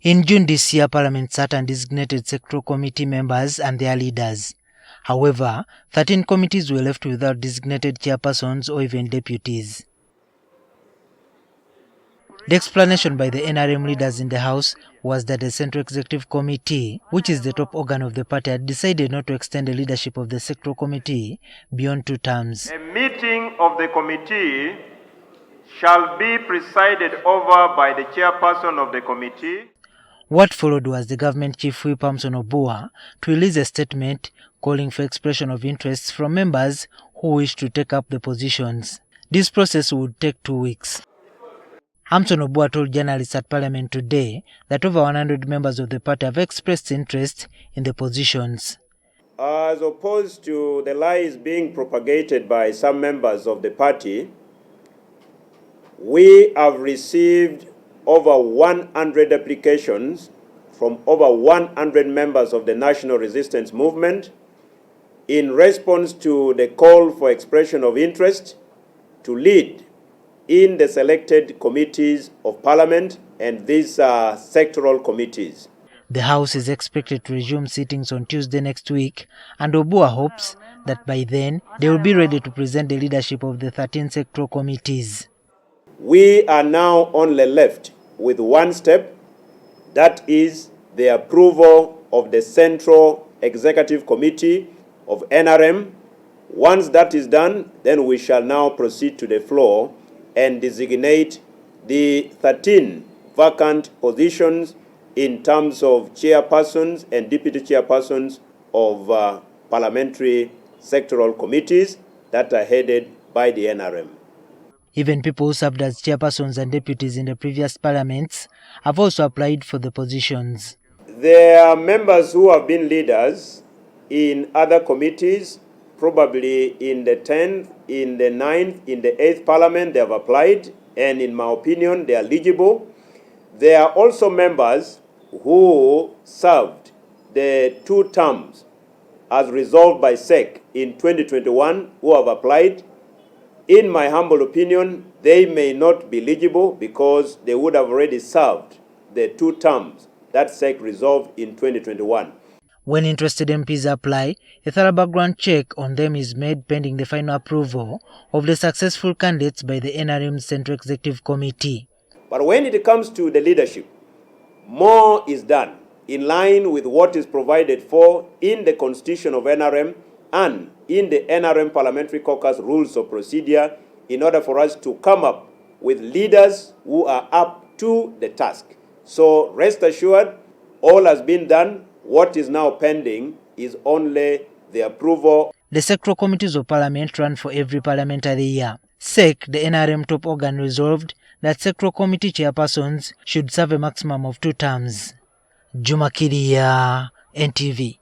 In June this year, Parliament sat and designated sectoral committee members and their leaders. However, 13 committees were left without designated chairpersons or even deputies. The explanation by the NRM leaders in the House was that the Central Executive Committee, which is the top organ of the party, had decided not to extend the leadership of the sectoral committee beyond 2 terms. A meeting of the committee shall be presided over by the chairperson of the committee. What followed was the government chief whip Obua to release a statement calling for expression of interests from members who wish to take up the positions. This process would take 2 weeks. Obua told journalists at Parliament today that over 100 members of the party have expressed interest in the positions. As opposed to the lies being propagated by some members of the party, we have received over 100 applications from over 100 members of the National Resistance Movement in response to the call for expression of interest to lead in the selected committees of Parliament and these sectoral committees. The House is expected to resume sittings on Tuesday next week, and Obua hopes that by then they will be ready to present the leadership of the 13 sectoral committees. We are now only left with one step, that is the approval of the Central Executive Committee of NRM. Once that is done, then we shall now proceed to the floor and designate the 13 vacant positions in terms of chairpersons and deputy chairpersons of parliamentary sectoral committees that are headed by the NRM. Even people who served as chairpersons and deputies in the previous parliaments have also applied for the positions. There are members who have been leaders in other committees, probably in the 10th, in the 9th, in the 8th Parliament, they have applied, and in my opinion, they are eligible. There are also members who served the 2 terms as resolved by SEC in 2021 who have applied. In my humble opinion, they may not be eligible because they would have already served the 2 terms that SEC resolved in 2021. When interested MPs apply, a thorough background check on them is made pending the final approval of the successful candidates by the NRM Central Executive Committee. But when it comes to the leadership, more is done in line with what is provided for in the Constitution of NRM and in the NRM Parliamentary Caucus Rules of Procedure in order for us to come up with leaders who are up to the task. So rest assured, all has been done. What is now pending is only the approval. The sectoral committees of Parliament run for every parliamentary year. SEC, the NRM top organ, resolved that sectoral committee chairpersons should serve a maximum of 2 terms. Juma Kiria, NTV.